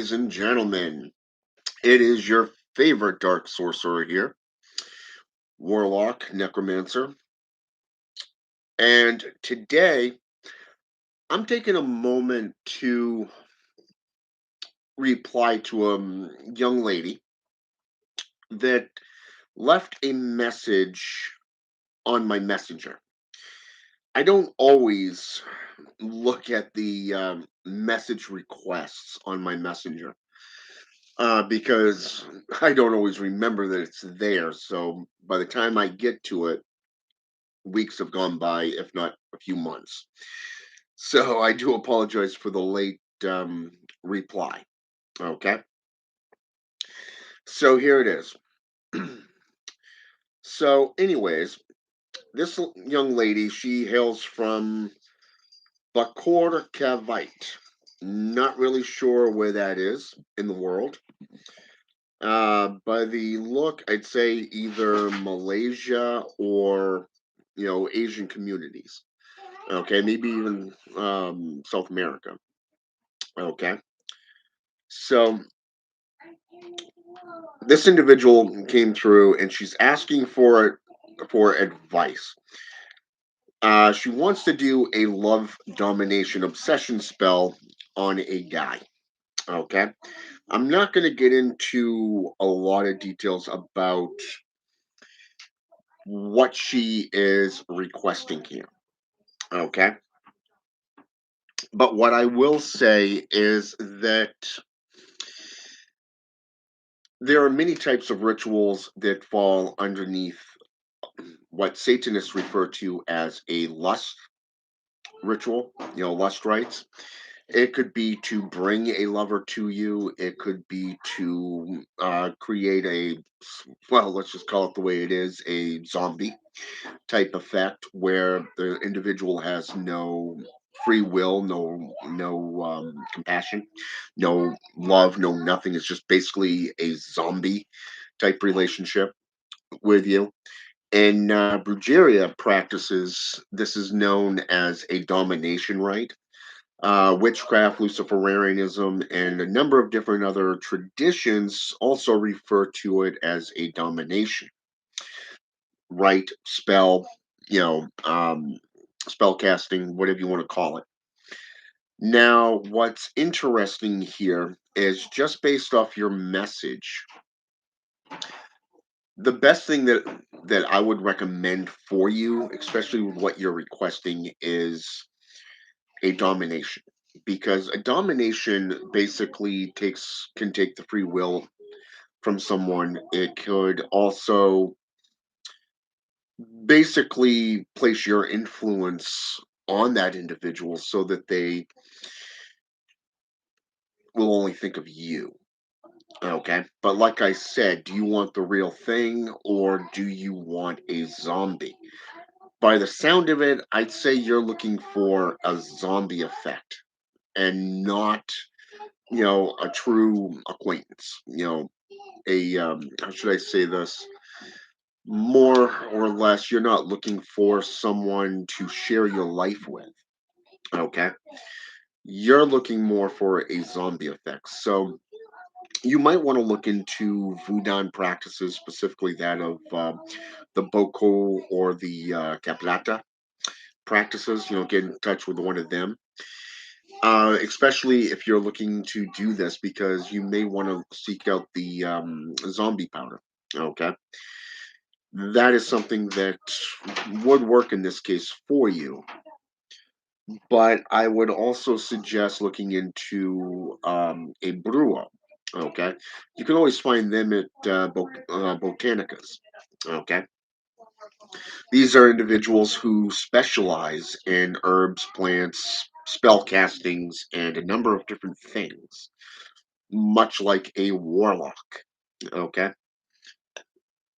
ladies and gentlemen. It is your favorite dark sorcerer here, Warlock, Necromancer. And today, I'm taking a moment to reply to a young lady that left a message on my messenger. I don't always look at the message requests on my messenger because I don't always remember that it's there. So by the time I get to it, weeks have gone by, if not a few months. So I do apologize for the late reply. Okay. So here it is. So, anyways, this young lady, she hails from Bakor Cavite. Not really sure where that is in the world. By the look, I'd say either Malaysia or Asian communities. Okay, maybe even South America. Okay, so this individual came through and she's asking for advice. She wants to do a love domination obsession spell on a guy. Okay, I'm not going to get into a lot of details about what she is requesting here. Okay, but what I will say is that there are many types of rituals that fall underneath what Satanists refer to as a lust ritual, lust rites. It could be to bring a lover to you. It could be to create well, let's just call it the way it is, a zombie type effect where the individual has no free will, no compassion, no love, no nothing. It's just basically a zombie type relationship with you. In Brujeria practices, this is known as a domination rite. Witchcraft, Luciferianism, and a number of different other traditions also refer to it as a domination rite, spell, you know, um, spell casting, whatever you want to call it. Now, what's interesting here is just based off your message, the best thing that I would recommend for you, especially with what you're requesting, is a domination. Because a domination basically can take the free will from someone. It could also basically place your influence on that individual so that they will only think of you. Okay. But like I said, do you want the real thing or do you want a zombie? By the sound of it, I'd say you're looking for a zombie effect and not, a true acquaintance. How should I say this? More or less, you're not looking for someone to share your life with. Okay. You're looking more for a zombie effect. So you might want to look into Voodoo practices, specifically that of the Boko or the Caplata practices. Get in touch with one of them, especially if you're looking to do this because you may want to seek out the zombie powder. Okay, that is something that would work in this case for you. But I would also suggest looking into a brujo. Okay, you can always find them at Botanicas. Okay, these are individuals who specialize in herbs, plants, spell castings, and a number of different things, much like a warlock. Okay,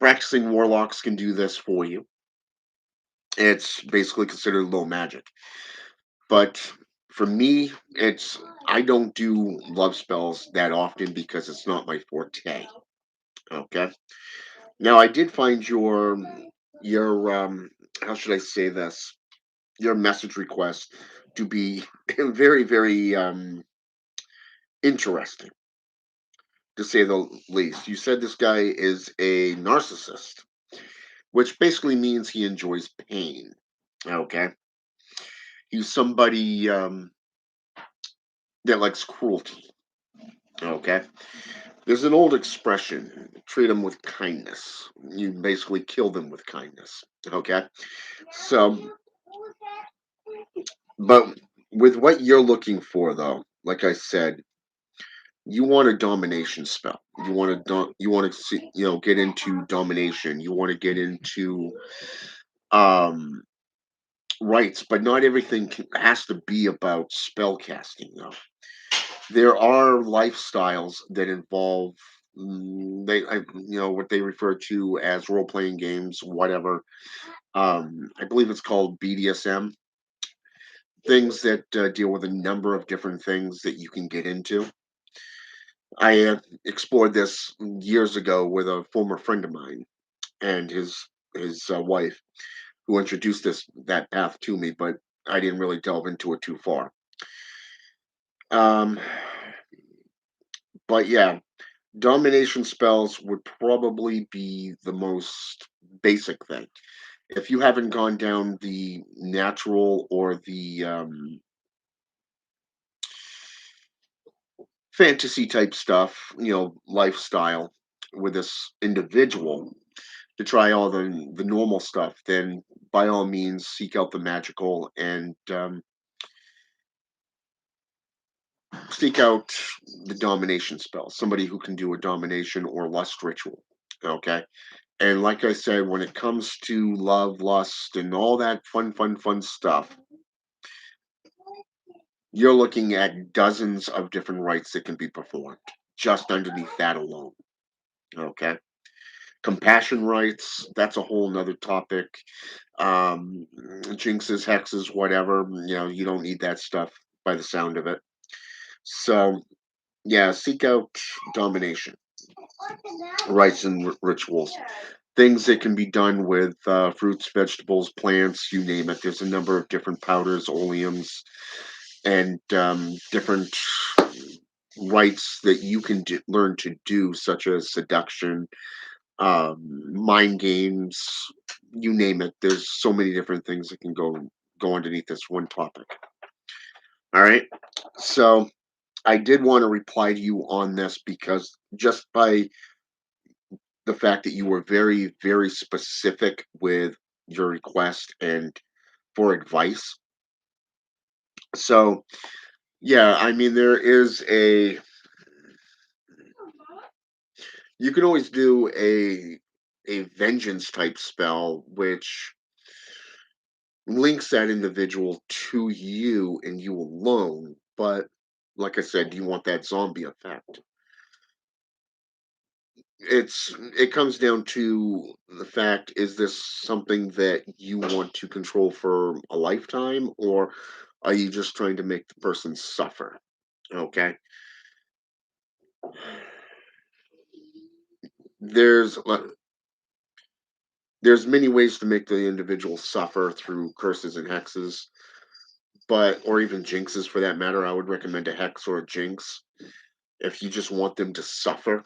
practicing warlocks can do this for you. It's basically considered low magic. But for me, I don't do love spells that often because it's not my forte. Okay. Now I did find your how should I say this? Your message request to be very, very interesting. to say the least. You said this guy is a narcissist, which basically means he enjoys pain. Okay, he's somebody that likes cruelty. Okay, there's an old expression: treat them with kindness. You basically kill them with kindness. Okay, so but with what you're looking for, though, like I said, you want a domination spell. You want to you want to see, get into domination. You want to get into um rights, but not everything has to be about spell casting. Though there are lifestyles that involve what they refer to as role playing games, whatever. I believe it's called BDSM. Things that deal with a number of different things that you can get into. I explored this years ago with a former friend of mine and his wife, who introduced that path to me, but I didn't really delve into it too far. Um, but yeah, domination spells would probably be the most basic thing. If you haven't gone down the natural or the fantasy type stuff, lifestyle with this individual to try all the normal stuff, then by all means seek out the magical and seek out the domination spell. Somebody who can do a domination or lust ritual. Okay. And like I said, when it comes to love, lust, and all that fun stuff, you're looking at dozens of different rites that can be performed just underneath that alone. Okay. Compassion rites, that's a whole nother topic. Jinxes, hexes, whatever, you don't need that stuff by the sound of it. So, yeah, seek out domination, rites, and rituals. Things that can be done with fruits, vegetables, plants, you name it. There's a number of different powders, oleums, and different rites that you can learn to do, such as seduction, mind games, you name it. There's so many different things that can go underneath this one topic. All right. So I did want to reply to you on this because just by the fact that you were very, very specific with your request and for advice. So yeah, I mean you can always do a vengeance type spell which links that individual to you and you alone, but like I said, you want that zombie effect. It comes down to the fact, is this something that you want to control for a lifetime, or are you just trying to make the person suffer? Okay. There's there's many ways to make the individual suffer through curses and hexes, but or even jinxes for that matter. I would recommend a hex or a jinx if you just want them to suffer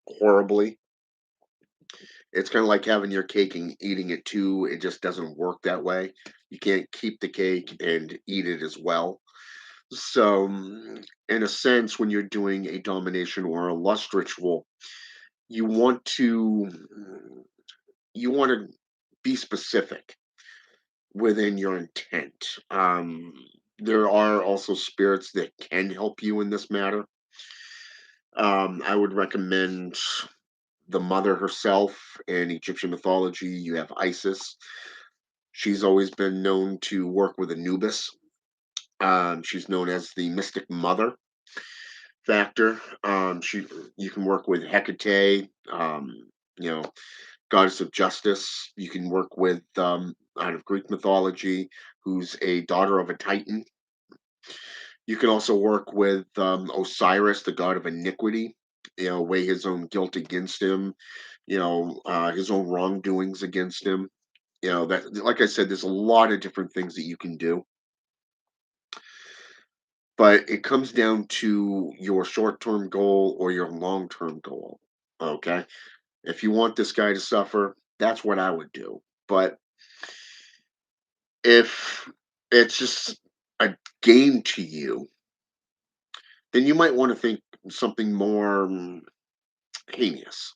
horribly. It's kind of like having your cake and eating it too. It just doesn't work that way. You can't keep the cake and eat it as well. So, in a sense, when you're doing a domination or a lust ritual, you want to you want to be specific within your intent. There are also spirits that can help you in this matter. I would recommend the mother herself. In Egyptian mythology, you have Isis. She's always been known to work with Anubis. She's known as the Mystic Mother factor. You can work with Hecate, you know, goddess of justice. You can work with out of Greek mythology, who's a daughter of a Titan. You can also work with Osiris, the god of iniquity. Weigh his own guilt against him. His own wrongdoings against him. That, like I said, there's a lot of different things that you can do. but it comes down to your short-term goal or your long-term goal. Okay, if you want this guy to suffer, that's what I would do. But if it's just a game to you, then you might want to think something more heinous.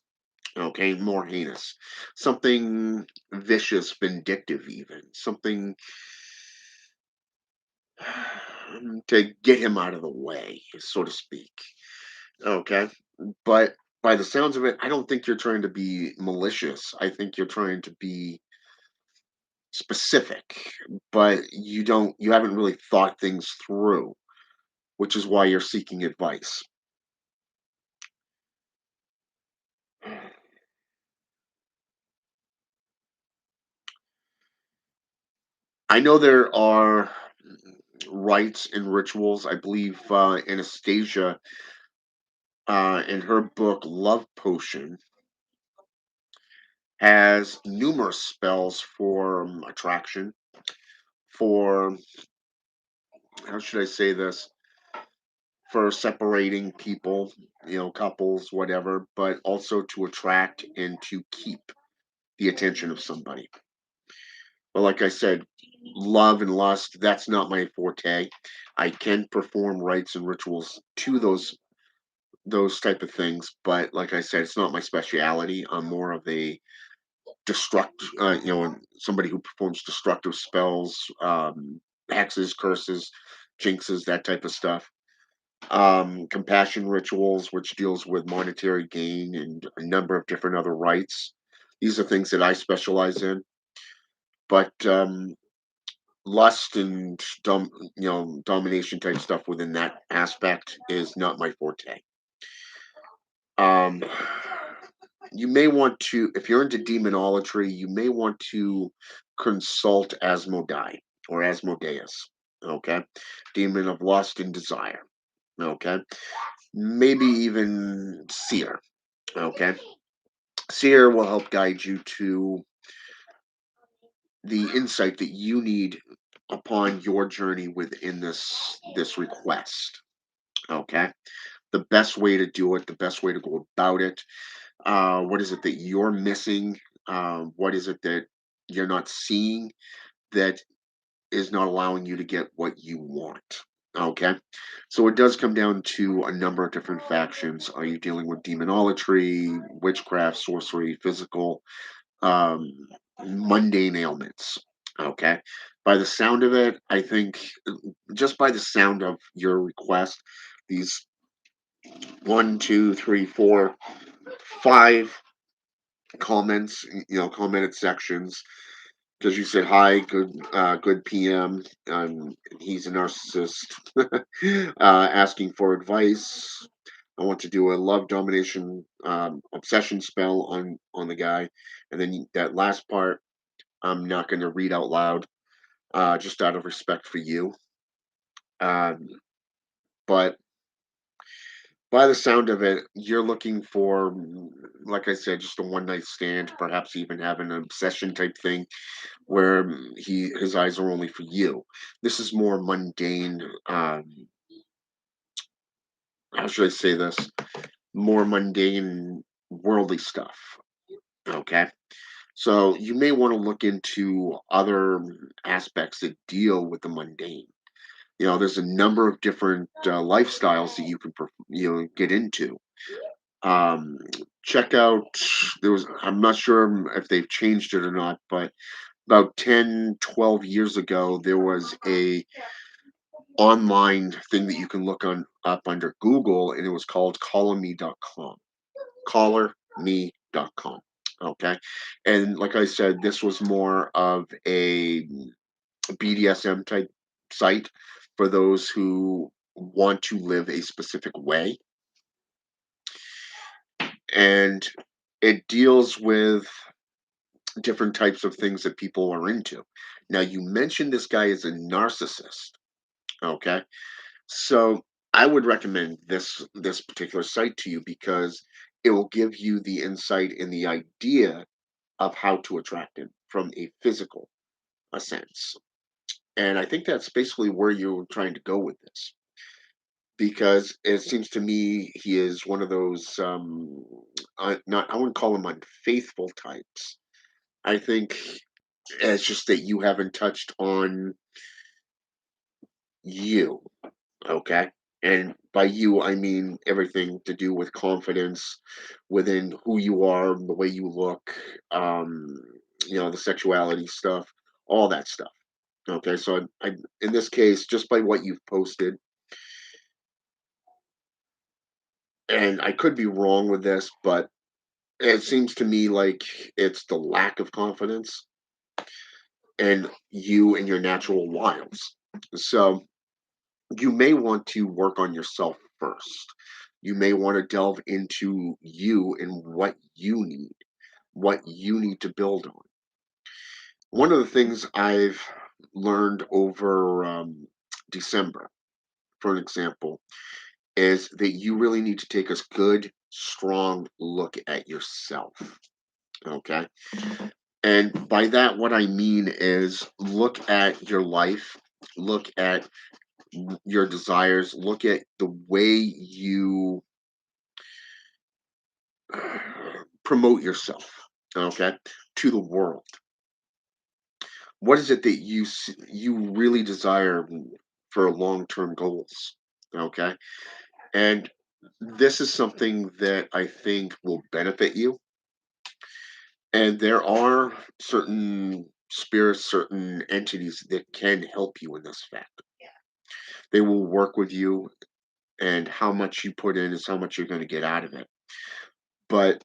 Okay, more heinous, something vicious, vindictive, even something to get him out of the way, so to speak. Okay, but by the sounds of it, I don't think you're trying to be malicious. I think you're trying to be specific, but you haven't really thought things through, which is why you're seeking advice. I know there are rites and rituals. I believe Anastasia, in her book Love Potion, has numerous spells for attraction, for, how should I say this, for separating people, couples, whatever, but also to attract and to keep the attention of somebody. But like I said, love and lust, that's not my forte. I can perform rites and rituals to those type of things, but like I said, it's not my speciality. I'm more of a somebody who performs destructive spells, hexes, curses, jinxes, that type of stuff. Compassion rituals, which deals with monetary gain and a number of different other rites. These are things that I specialize in. But lust and domination type stuff within that aspect is not my forte. Um, you may want to, if you're into demonolatry, you may want to consult Asmodai or Asmodeus. Okay, demon of lust and desire. Okay, maybe even seer. Okay, seer will help guide you to the insight that you need upon your journey within this request. Okay, the best way to do it, the best way to go about it. What is it that you're missing? What is it that you're not seeing that is not allowing you to get what you want? Okay, so it does come down to a number of different factions. Are you dealing with demonolatry, witchcraft, sorcery, physical, um, mundane ailments? Okay, by the sound of it, I think just by the sound of your request, these one, two, three, four, five commented sections, because you said hi, good PM. He's a narcissist, asking for advice. I want to do a love domination obsession spell on the guy, and then that last part I'm not going to read out loud, just out of respect for you. Um, but by the sound of it, you're looking for, like I said, just a one night stand, perhaps even having an obsession type thing where his eyes are only for you. This is more mundane. How should I say this? More mundane, worldly stuff. Okay, so you may want to look into other aspects that deal with the mundane. There's a number of different lifestyles that you can get into. Um, check out. I'm not sure if they've changed it or not, but about 10, 12 years ago, there was a online thing that you can look on up under Google, and it was called collarme.com. Collarme.com. Okay. And like I said, this was more of a BDSM type site for those who want to live a specific way. And it deals with different types of things that people are into. Now, you mentioned this guy is a narcissist. Okay. So I would recommend this particular site to you because it will give you the insight and the idea of how to attract it from a physical a sense. And I think that's basically where you're trying to go with this. because it seems to me he is one of those not, I wouldn't call him unfaithful types. I think it's just that you haven't touched on you, okay? And by you, I mean everything to do with confidence within who you are, the way you look, um, the sexuality stuff, all that stuff. Okay, so in this case, just by what you've posted, and I could be wrong with this, but it seems to me like it's the lack of confidence and you and your natural wiles. So you may want to work on yourself first. You may want to delve into you and what you need to build on. One of the things I've learned over December, for an example, is that you really need to take a good, strong look at yourself. Okay. And by that, what I mean is look at your life, look at your desires, look at the way you promote yourself, okay, to the world. What is it that you really desire for long-term goals, okay? And this is something that I think will benefit you. And there are certain spirits, certain entities that can help you in this fact. They will work with you, and how much you put in is how much you're going to get out of it. But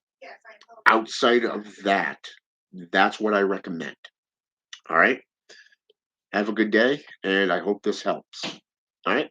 outside of that, that's what I recommend. All right. Have a good day, and I hope this helps. All right.